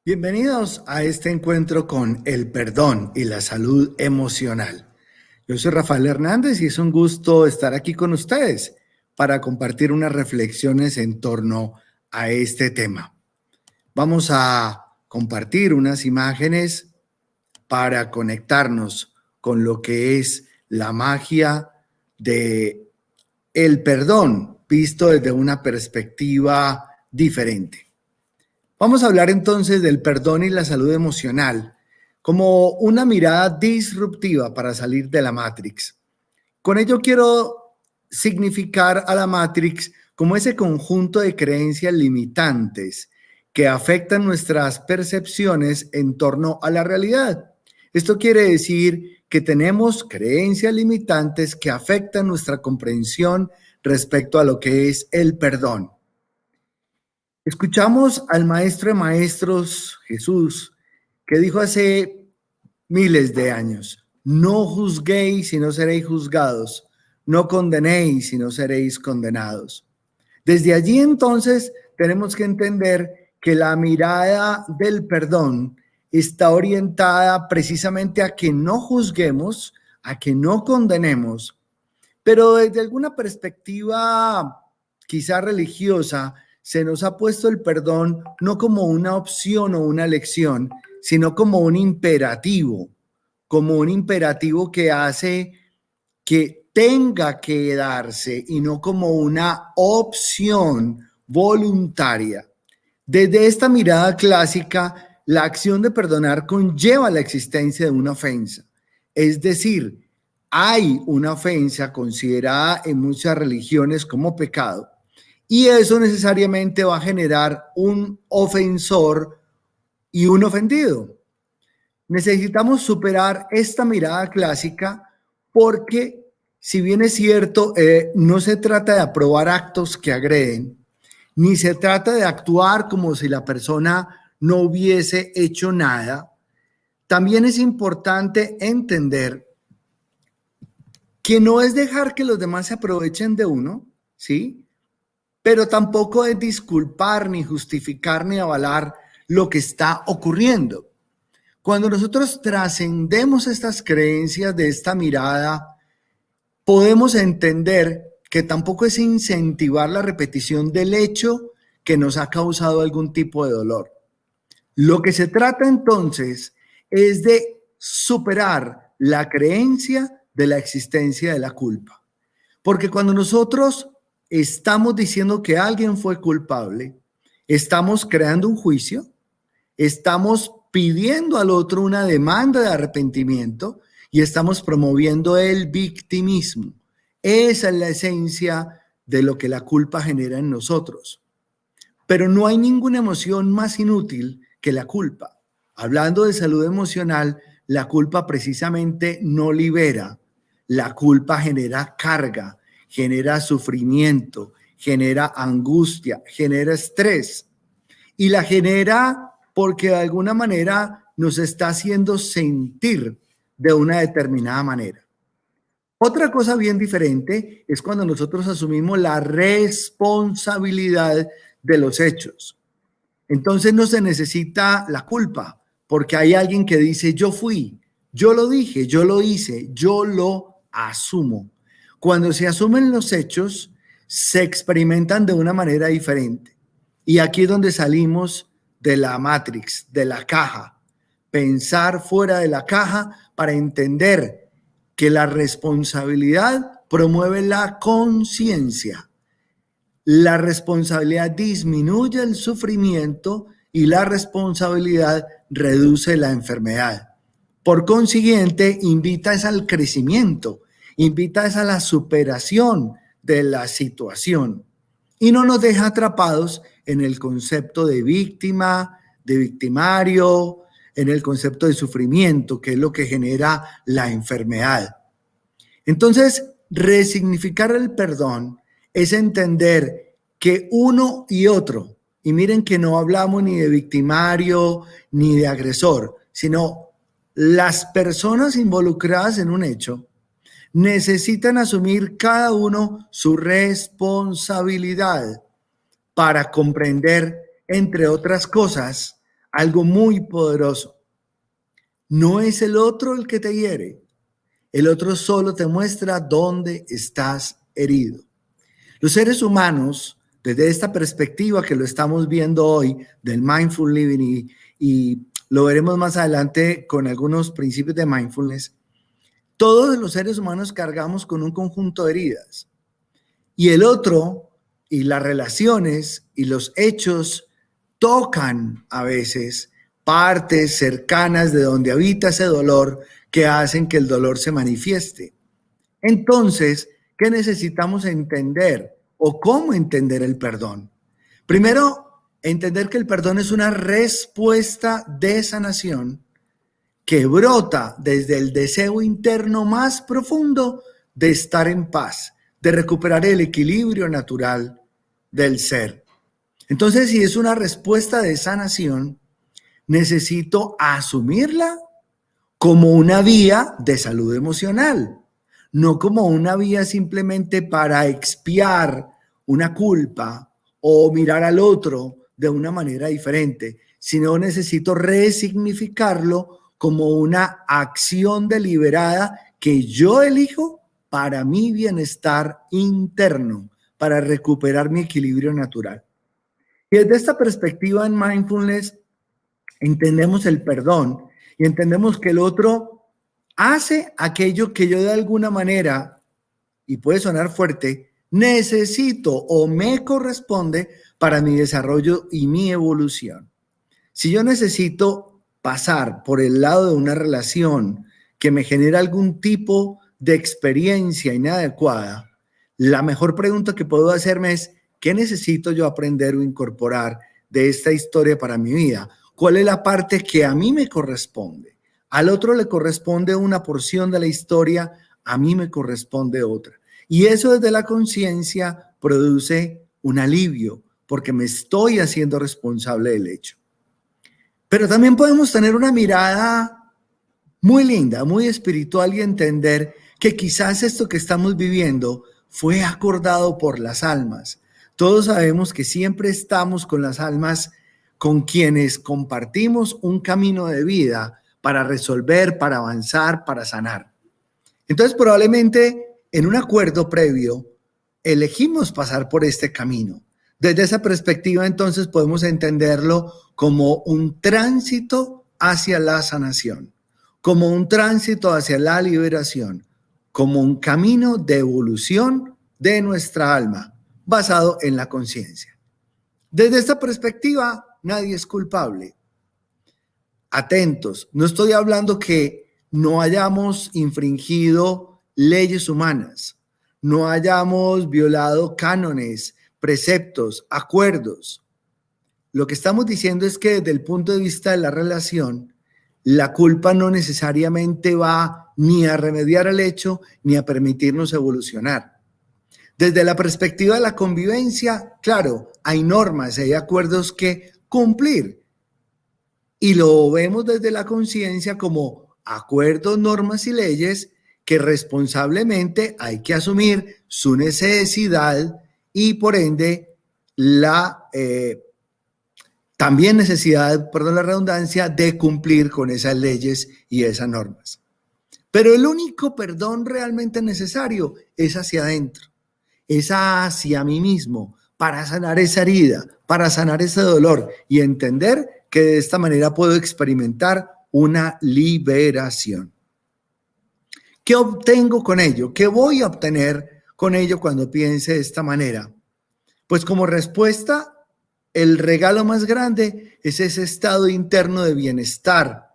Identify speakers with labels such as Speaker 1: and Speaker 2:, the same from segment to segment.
Speaker 1: Bienvenidos a este encuentro con el perdón y la salud emocional. Yo soy Rafael Hernández y es un gusto estar aquí con ustedes para compartir unas reflexiones en torno a este tema. Vamos a compartir unas imágenes para conectarnos con lo que es la magia de el perdón visto desde una perspectiva diferente. Vamos a hablar entonces del perdón y la salud emocional como una mirada disruptiva para salir de la Matrix. Con ello quiero significar a la Matrix como ese conjunto de creencias limitantes que afectan nuestras percepciones en torno a la realidad. Esto quiere decir que tenemos creencias limitantes que afectan nuestra comprensión respecto a lo que es el perdón. Escuchamos al maestro de maestros, Jesús, que dijo hace miles de años: no juzguéis y no seréis juzgados, no condenéis y no seréis condenados. Desde allí entonces tenemos que entender que la mirada del perdón está orientada precisamente a que no juzguemos, a que no condenemos, pero desde alguna perspectiva quizá religiosa, se nos ha puesto el perdón no como una opción o una elección, sino como un imperativo que hace que tenga que darse y no como una opción voluntaria. Desde esta mirada clásica, la acción de perdonar conlleva la existencia de una ofensa. Es decir, hay una ofensa considerada en muchas religiones como pecado, y eso necesariamente va a generar un ofensor y un ofendido. Necesitamos superar esta mirada clásica porque, si bien es cierto, no se trata de aprobar actos que agreden, ni se trata de actuar como si la persona no hubiese hecho nada. También es importante entender que no es dejar que los demás se aprovechen de uno, ¿sí? Pero tampoco es disculpar, ni justificar, ni avalar lo que está ocurriendo. Cuando nosotros trascendemos estas creencias de esta mirada, podemos entender que tampoco es incentivar la repetición del hecho que nos ha causado algún tipo de dolor. Lo que se trata entonces es de superar la creencia de la existencia de la culpa. Porque cuando nosotros estamos diciendo que alguien fue culpable, estamos creando un juicio, estamos pidiendo al otro una demanda de arrepentimiento y estamos promoviendo el victimismo. Esa es la esencia de lo que la culpa genera en nosotros. Pero no hay ninguna emoción más inútil que la culpa. Hablando de salud emocional, la culpa precisamente no libera. La culpa genera carga, genera sufrimiento, genera angustia, genera estrés. Y la genera porque de alguna manera nos está haciendo sentir de una determinada manera. Otra cosa bien diferente es cuando nosotros asumimos la responsabilidad de los hechos. Entonces no se necesita la culpa, porque hay alguien que dice: yo fui, yo lo dije, yo lo hice, yo lo asumo. Cuando se asumen los hechos, se experimentan de una manera diferente. Y aquí es donde salimos de la Matrix, de la caja. Pensar fuera de la caja para entender que la responsabilidad promueve la conciencia. La responsabilidad disminuye el sufrimiento y la responsabilidad reduce la enfermedad. Por consiguiente, invita al crecimiento, invita a la superación de la situación y no nos deja atrapados en el concepto de víctima, de victimario, en el concepto de sufrimiento, que es lo que genera la enfermedad. Entonces, resignificar el perdón es entender que uno y otro, y miren que no hablamos ni de victimario ni de agresor, sino las personas involucradas en un hecho necesitan asumir cada uno su responsabilidad para comprender, entre otras cosas, algo muy poderoso. No es el otro el que te hiere. El otro solo te muestra dónde estás herido. Los seres humanos, desde esta perspectiva que lo estamos viendo hoy del mindful living y lo veremos más adelante con algunos principios de mindfulness, todos los seres humanos cargamos con un conjunto de heridas. Y el otro y las relaciones y los hechos tocan a veces partes cercanas de donde habita ese dolor que hacen que el dolor se manifieste. Entonces, ¿qué necesitamos entender o cómo entender el perdón? Primero, entender que el perdón es una respuesta de sanación que brota desde el deseo interno más profundo de estar en paz, de recuperar el equilibrio natural del ser. Entonces, si es una respuesta de sanación, necesito asumirla como una vía de salud emocional, no como una vía simplemente para expiar una culpa o mirar al otro de una manera diferente, sino necesito resignificarlo como una acción deliberada que yo elijo para mi bienestar interno, para recuperar mi equilibrio natural. Y desde esta perspectiva en mindfulness entendemos el perdón y entendemos que el otro hace aquello que yo de alguna manera, y puede sonar fuerte, necesito o me corresponde para mi desarrollo y mi evolución. Si yo necesito pasar por el lado de una relación que me genera algún tipo de experiencia inadecuada, la mejor pregunta que puedo hacerme es, ¿qué necesito yo aprender o incorporar de esta historia para mi vida? ¿Cuál es la parte que a mí me corresponde? Al otro le corresponde una porción de la historia, a mí me corresponde otra. Y eso desde la conciencia produce un alivio, porque me estoy haciendo responsable del hecho. Pero también podemos tener una mirada muy linda, muy espiritual y entender que quizás esto que estamos viviendo fue acordado por las almas. Todos sabemos que siempre estamos con las almas con quienes compartimos un camino de vida para resolver, para avanzar, para sanar. Entonces, probablemente en un acuerdo previo elegimos pasar por este camino. Desde esa perspectiva, entonces, podemos entenderlo como un tránsito hacia la sanación, como un tránsito hacia la liberación, como un camino de evolución de nuestra alma, basado en la conciencia. Desde esta perspectiva, nadie es culpable. Atentos, no estoy hablando que no hayamos infringido leyes humanas, no hayamos violado cánones, preceptos, acuerdos. Lo que estamos diciendo es que desde el punto de vista de la relación, la culpa no necesariamente va ni a remediar el hecho ni a permitirnos evolucionar. Desde la perspectiva de la convivencia, claro, hay normas, hay acuerdos que cumplir. Y lo vemos desde la conciencia como acuerdos, normas y leyes que responsablemente hay que asumir su necesidad y por ende la también necesidad, perdón la redundancia, de cumplir con esas leyes y esas normas. Pero el único perdón realmente necesario es hacia adentro, es hacia mí mismo, para sanar esa herida, para sanar ese dolor y entender que de esta manera puedo experimentar una liberación. ¿Qué obtengo con ello? ¿Qué voy a obtener con ello cuando piense de esta manera? Pues como respuesta, el regalo más grande es ese estado interno de bienestar,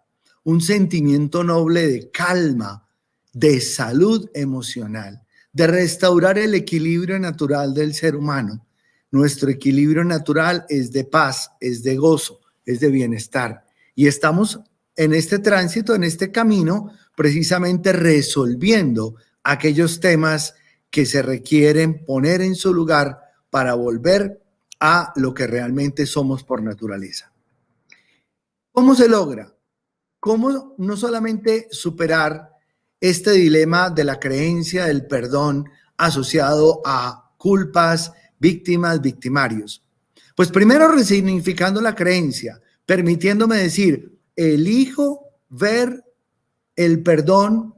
Speaker 1: un sentimiento noble de calma, de salud emocional, de restaurar el equilibrio natural del ser humano. Nuestro equilibrio natural es de paz, es de gozo, es de bienestar. Y estamos en este tránsito, en este camino, precisamente resolviendo aquellos temas que se requieren poner en su lugar para volver a lo que realmente somos por naturaleza. ¿Cómo se logra? ¿Cómo no solamente superar este dilema de la creencia del perdón asociado a culpas, víctimas, victimarios? Pues primero resignificando la creencia, permitiéndome decir, elijo ver el perdón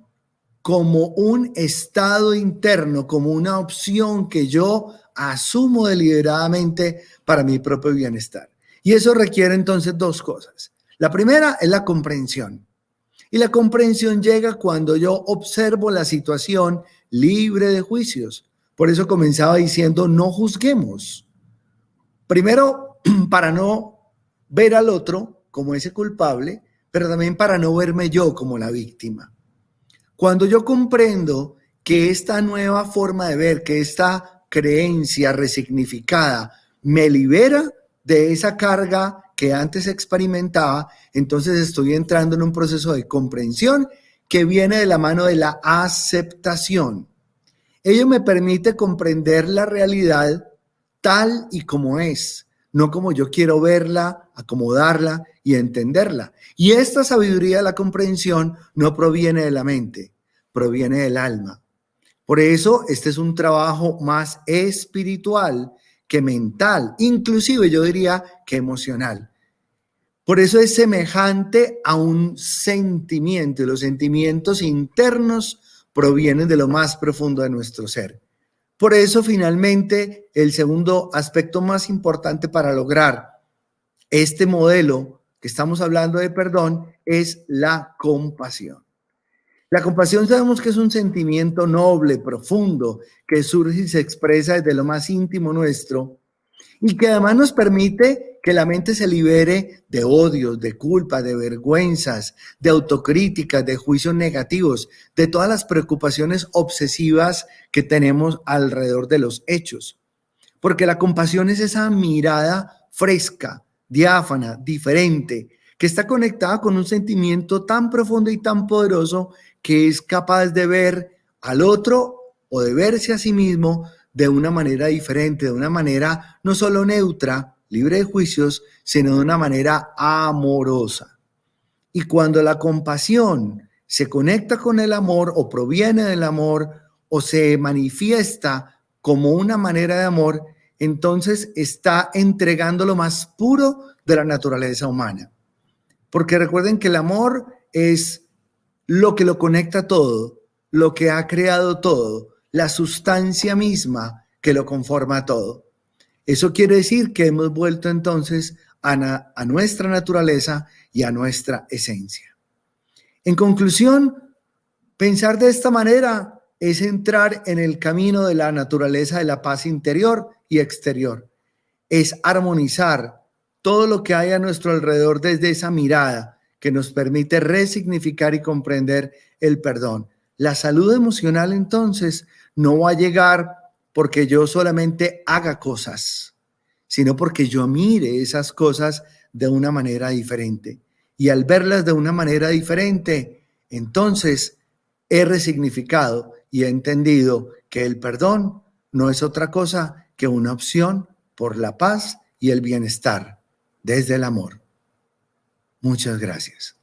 Speaker 1: como un estado interno, como una opción que yo asumo deliberadamente para mi propio bienestar. Y eso requiere entonces dos cosas. La primera es la comprensión. Y la comprensión llega cuando yo observo la situación libre de juicios. Por eso comenzaba diciendo, no juzguemos. Primero, para no ver al otro como ese culpable, pero también para no verme yo como la víctima. Cuando yo comprendo que esta nueva forma de ver, que esta creencia resignificada me libera de esa carga que antes experimentaba, entonces estoy entrando en un proceso de comprensión que viene de la mano de la aceptación. Ello me permite comprender la realidad tal y como es, no como yo quiero verla, acomodarla y entenderla. Y esta sabiduría de la comprensión no proviene de la mente, proviene del alma. Por eso este es un trabajo más espiritual que mental, inclusive yo diría que emocional. Por eso es semejante a un sentimiento, y los sentimientos internos provienen de lo más profundo de nuestro ser. Por eso, finalmente, el segundo aspecto más importante para lograr este modelo que estamos hablando de perdón es la compasión. La compasión sabemos que es un sentimiento noble, profundo, que surge y se expresa desde lo más íntimo nuestro y que además nos permite que la mente se libere de odios, de culpa, de vergüenzas, de autocríticas, de juicios negativos, de todas las preocupaciones obsesivas que tenemos alrededor de los hechos. Porque la compasión es esa mirada fresca, diáfana, diferente, que está conectada con un sentimiento tan profundo y tan poderoso que es capaz de ver al otro o de verse a sí mismo de una manera diferente, de una manera no solo neutra, libre de juicios, sino de una manera amorosa. Y cuando la compasión se conecta con el amor o proviene del amor o se manifiesta como una manera de amor, entonces está entregando lo más puro de la naturaleza humana. Porque recuerden que el amor es lo que lo conecta todo, lo que ha creado todo, la sustancia misma que lo conforma todo. Eso quiere decir que hemos vuelto entonces a nuestra naturaleza y a nuestra esencia. En conclusión, pensar de esta manera es entrar en el camino de la naturaleza de la paz interior y exterior. Es armonizar todo lo que hay a nuestro alrededor desde esa mirada que nos permite resignificar y comprender el perdón. La salud emocional entonces no va a llegar porque yo solamente haga cosas, sino porque yo mire esas cosas de una manera diferente. Y al verlas de una manera diferente, entonces he resignificado y he entendido que el perdón no es otra cosa que una opción por la paz y el bienestar desde el amor. Muchas gracias.